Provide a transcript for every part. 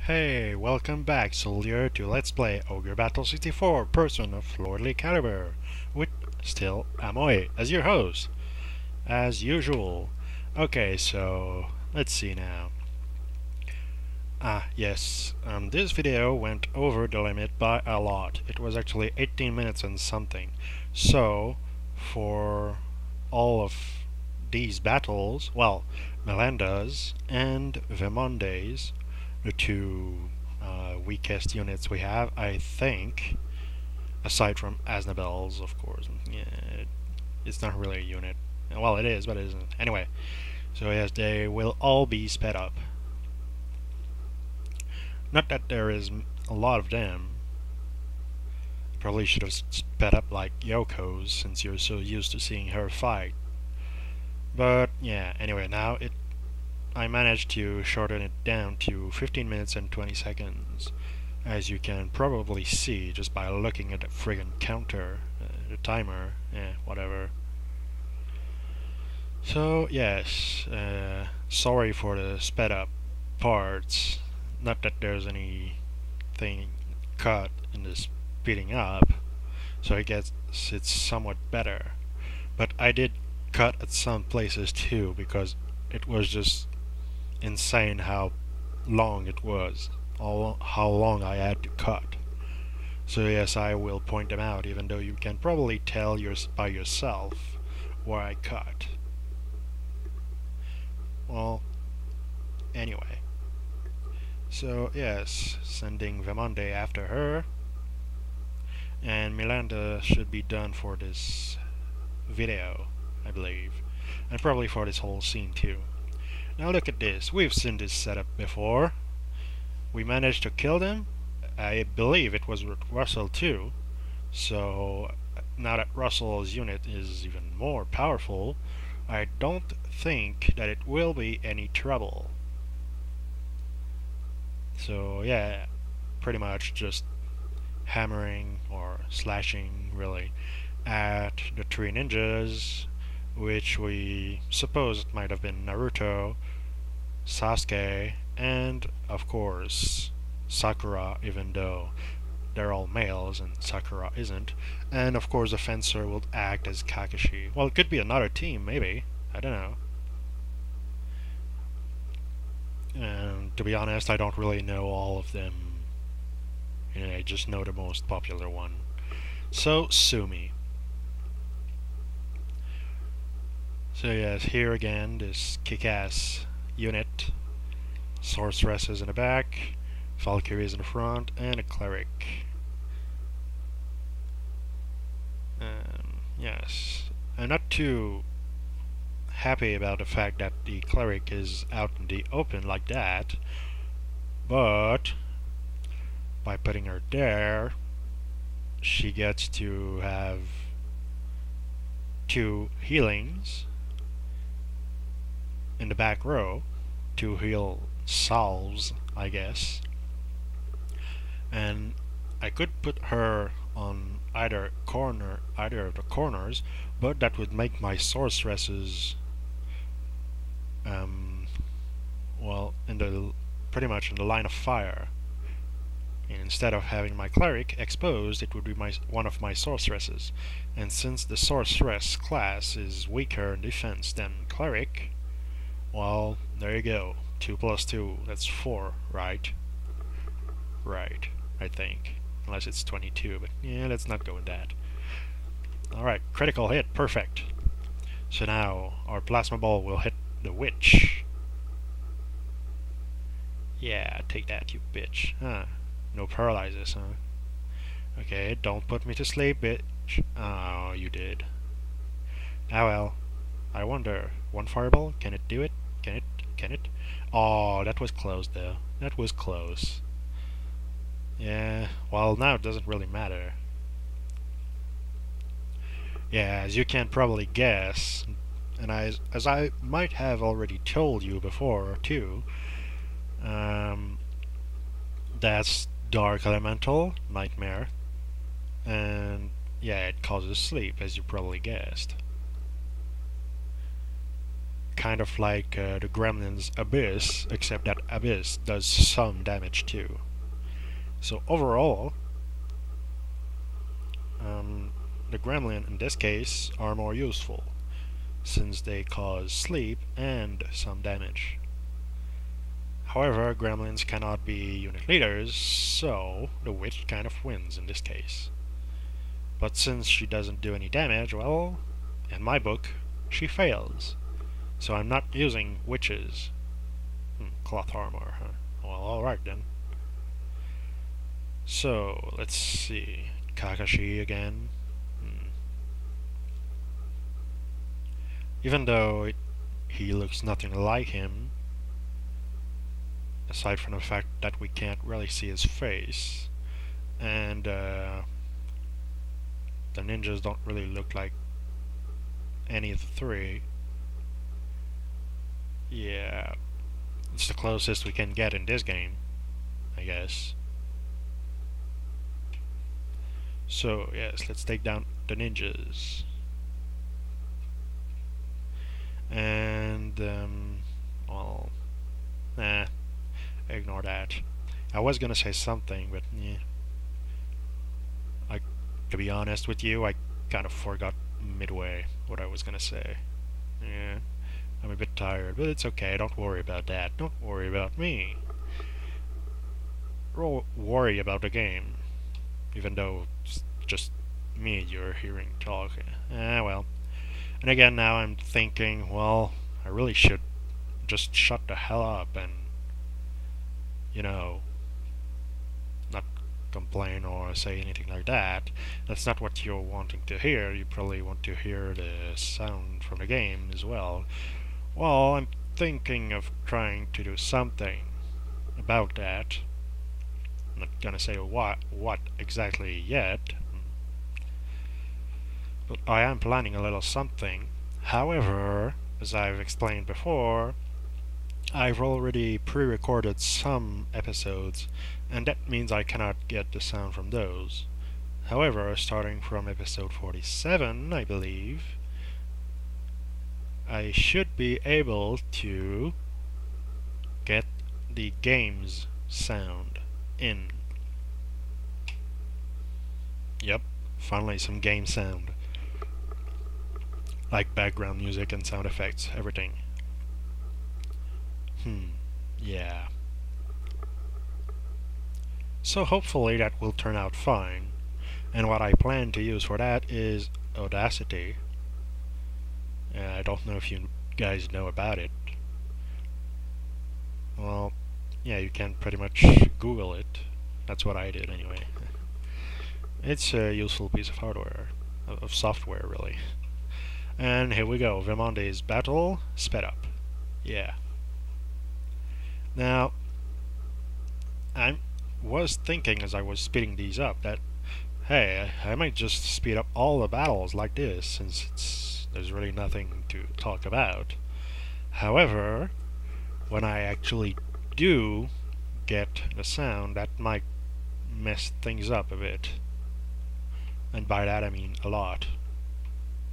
Hey, welcome back, soldier, to Let's Play Ogre Battle 64, person of lordly caliber, with still Amoy as your host, as usual. Okay, so let's see now. Yes, this video went over the limit by a lot. It was actually 18 minutes and something. So, for all of these battles, well, Melanda's and Vimonde's, the two weakest units we have, I think, aside from Aznabel's, of course. Yeah, it's not really a unit. Well, it is, but it isn't. Anyway, so yes, they will all be sped up. Not that there is a lot of them. Probably should have sped up like Yoko's, since you're so used to seeing her fight. But yeah, anyway, now I managed to shorten it down to 15 minutes and 20 seconds, as you can probably see just by looking at the friggin' counter, the timer, whatever. So yes, sorry for the sped up parts. Not that there's anything cut in the speeding up, so I guess it's somewhat better. But I did cut at some places too, because it was just insane how long it was, how long I had to cut. So yes, I will point them out, even though you can probably tell by yourself where I cut. Well, anyway. So yes, sending Vimonde after her, and Milanda should be done for this video, I believe, and probably for this whole scene too. Now look at this, we've seen this setup before. We managed to kill them. I believe it was with Russell too. So now that Russell's unit is even more powerful, I don't think that it will be any trouble. So yeah, pretty much just hammering or slashing really at the three ninjas, which we suppose might have been Naruto, Sasuke, and of course Sakura, even though they're all males and Sakura isn't. And of course the fencer will act as Kakashi. Well, it could be another team, maybe. I don't know. And to be honest, I don't really know all of them. I just know the most popular one. So, sue me. So yes, here again, this kick-ass unit. Sorceresses in the back, Valkyries in the front, and a cleric. Yes, I'm not too happy about the fact that the cleric is out in the open like that, but by putting her there, she gets to have 2 healings in the back row, 2 heal salves, I guess. And I could put her on either of the corners, but that would make my sorceresses well, pretty much in the line of fire. And instead of having my cleric exposed, it would be one of my sorceresses. And since the sorceress class is weaker in defense than cleric, well, there you go. 2 plus 2, that's 4, right? Right, I think. Unless it's 22, but yeah, let's not go with that. Alright, critical hit, perfect. So now, our plasma ball will hit the witch. Yeah, take that, you bitch. Huh. No paralyzes, huh? Okay, don't put me to sleep, bitch. Oh, you did. Ah well. I wonder, 1 fireball? Can it do it? Can it? Oh, that was close though. That was close. Yeah, well now it doesn't really matter. Yeah, as you can probably guess, and as I might have already told you before too, that's Dark Elemental, Nightmare, and yeah, it causes sleep, as you probably guessed. kind of like the Gremlins Abyss, except that Abyss does some damage too. So overall, the Gremlin in this case are more useful, since they cause sleep and some damage. However, Gremlins cannot be unit leaders, so the witch kind of wins in this case. But since she doesn't do any damage, well, in my book, she fails. So I'm not using witches. Cloth armor, huh? Well, alright then. So, let's see. Kakashi again. Even though he looks nothing like him, aside from the fact that we can't really see his face, and the ninjas don't really look like any of the three. Yeah, it's the closest we can get in this game, I guess. So, yes, let's take down the ninjas. And, well, ignore that. I was gonna say something, but yeah. To be honest with you, I kind of forgot midway what I was gonna say. Yeah, I'm a bit tired, but it's okay. Don't worry about that. Don't worry about me. Worry about the game, even though it's just me you're hearing talk. Well. And again, now I'm thinking, well, I really should just shut the hell up and, you know, not complain or say anything like that. That's not what you're wanting to hear. You probably want to hear the sound from the game as well. Well, I'm thinking of trying to do something about that. I'm not gonna say what exactly yet, but I am planning a little something. However, as I've explained before, I've already pre-recorded some episodes, and that means I cannot get the sound from those. However, starting from episode 47, I believe, I should be able to get the game's sound in. Yep, finally some game sound. Like background music and sound effects, everything. Yeah. So hopefully that will turn out fine. And what I plan to use for that is Audacity. I don't know if you guys know about it. Well, yeah, you can pretty much Google it. That's what I did anyway. It's a useful piece of hardware, of software really. And here we go, Vimonde's battle sped up. Yeah. Now, I was thinking as I was speeding these up that, hey, I might just speed up all the battles like this, since there's really nothing to talk about. However, when I actually do get the sound, that might mess things up a bit. And by that I mean a lot.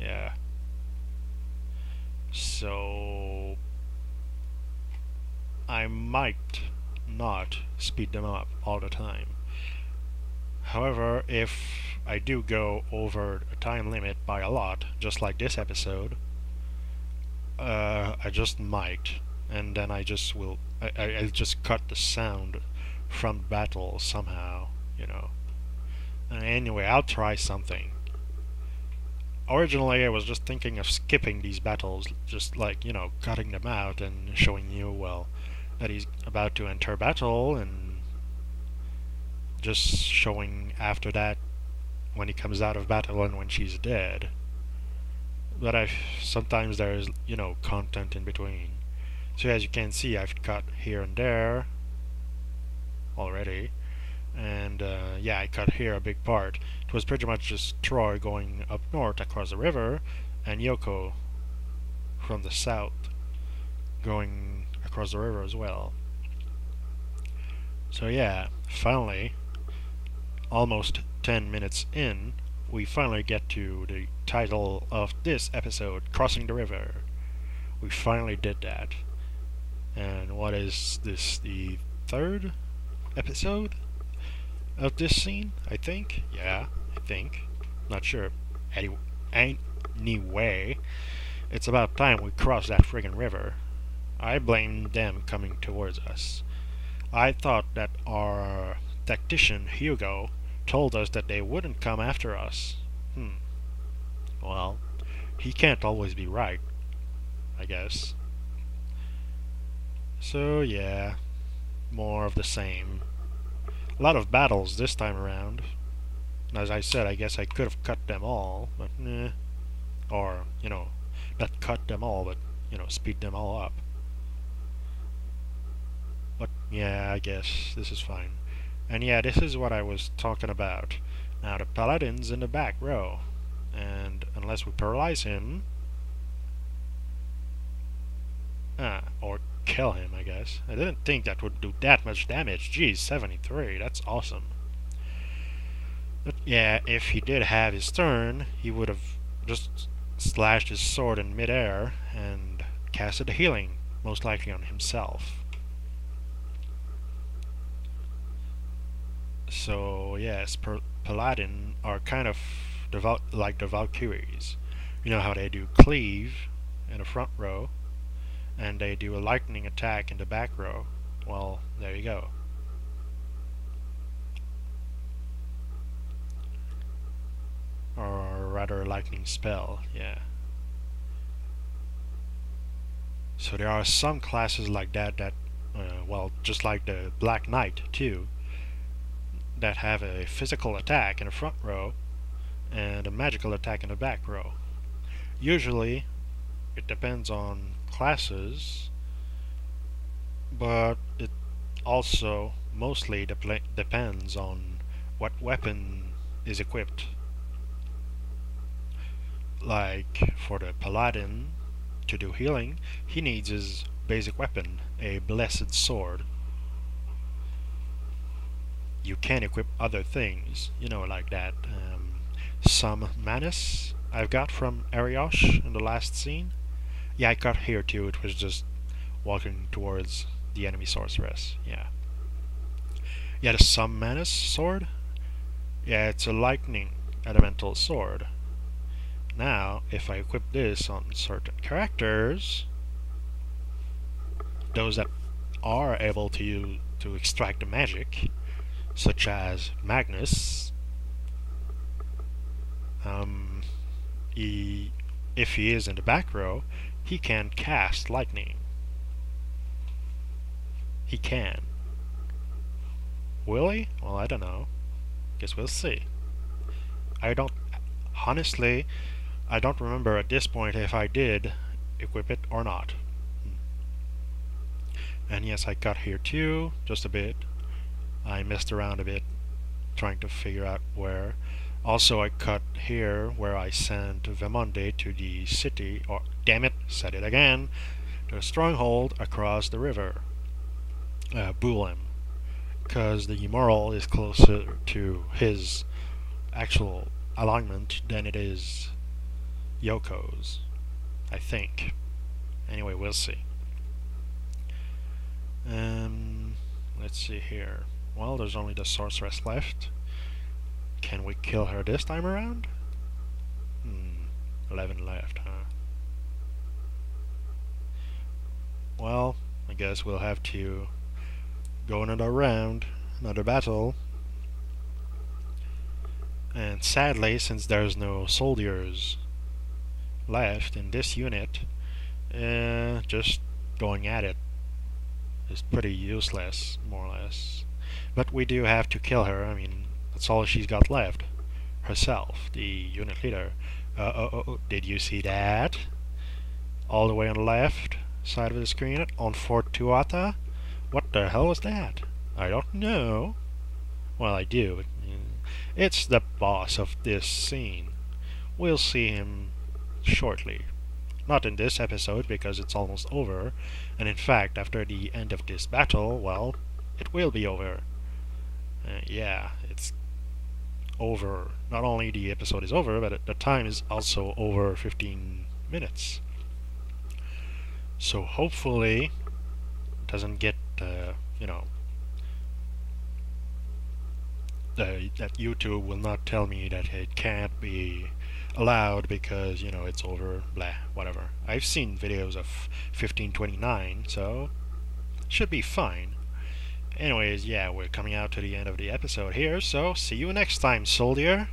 Yeah. So I might not speed them up all the time. However, if I do go over a time limit by a lot, just like this episode, I just might, and then I just will, I'll just cut the sound from battle somehow, you know. Anyway, I'll try something. Originally, I was just thinking of skipping these battles, just like, you know, cutting them out and showing you, well, that he's about to enter battle, and just showing after that when he comes out of battle and when she's dead. But sometimes there's, you know, content in between. So as you can see, I've cut here and there already. And yeah, I cut here a big part. It was pretty much just Troy going up north across the river, and Yoko from the south going across the river as well. So yeah, finally, almost 10 minutes in, we finally get to the title of this episode, Crossing the River. We finally did that. And what is this, the third episode of this scene? I think? Yeah, I think. Not sure. Anyway, it's about time we cross that friggin' river. I blame them coming towards us. I thought that our tactician, Hugo, told us that they wouldn't come after us. Well, he can't always be right, I guess. So yeah, more of the same. A lot of battles this time around. As I said, I guess I could have cut them all, but nah. Or, not cut them all, but, speed them all up. But yeah, I guess this is fine. And yeah, this is what I was talking about. Now the paladin's in the back row. And unless we paralyze him... or kill him, I guess. I didn't think that would do that much damage. Geez, 73, that's awesome. But yeah, if he did have his turn, he would have just slashed his sword in midair and casted a healing, most likely on himself. So yes, Paladin are kind of like the Valkyries. You know how they do cleave in the front row, and they do a lightning attack in the back row. Well, there you go. Or rather, a lightning spell, yeah. So there are some classes like that well, just like the Black Knight too, that have a physical attack in the front row and a magical attack in the back row. Usually, it depends on classes, but it also mostly depends on what weapon is equipped. Like, for the Paladin, to do healing, he needs his basic weapon, a blessed sword. You can equip other things, like that. Some Manus I've got from Ariosh in the last scene. Yeah, I got here too, it was just walking towards the enemy sorceress, yeah. Yeah, the Some Manus sword? Yeah, it's a lightning elemental sword. Now, if I equip this on certain characters, those that are able to extract the magic, such as Magnus, if he is in the back row, he can cast lightning. He can. Will he? Well, I don't know. Guess we'll see. Honestly, I don't remember at this point if I did equip it or not. And yes, I got here too, just a bit. I messed around a bit, trying to figure out where. Also, I cut here where I sent Vemonde to the city, or damn it, said it again, to a stronghold across the river, Bulem, because the Moral is closer to his actual alignment than it is Yoko's, I think. Anyway, we'll see. Let's see here. Well, there's only the sorceress left. Can we kill her this time around? 11 left, huh? Well, I guess we'll have to go another round, another battle. And sadly, since there's no soldiers left in this unit, just going at it is pretty useless, more or less. But we do have to kill her. I mean, that's all she's got left. Herself, the unit leader. Did you see that? All the way on the left side of the screen on Fort Tuatha? What the hell was that? I don't know. Well, I do, but it's the boss of this scene. We'll see him shortly. Not in this episode, because it's almost over, and in fact, after the end of this battle, well, it will be over. Yeah, it's over. Not only the episode is over, but the time is also over 15 minutes. So hopefully it doesn't get, you know, that YouTube will not tell me that it can't be allowed because, you know, it's over, blah, whatever. I've seen videos of 1529, so should be fine. Anyways, yeah, we're coming out to the end of the episode here, so see you next time, soldier.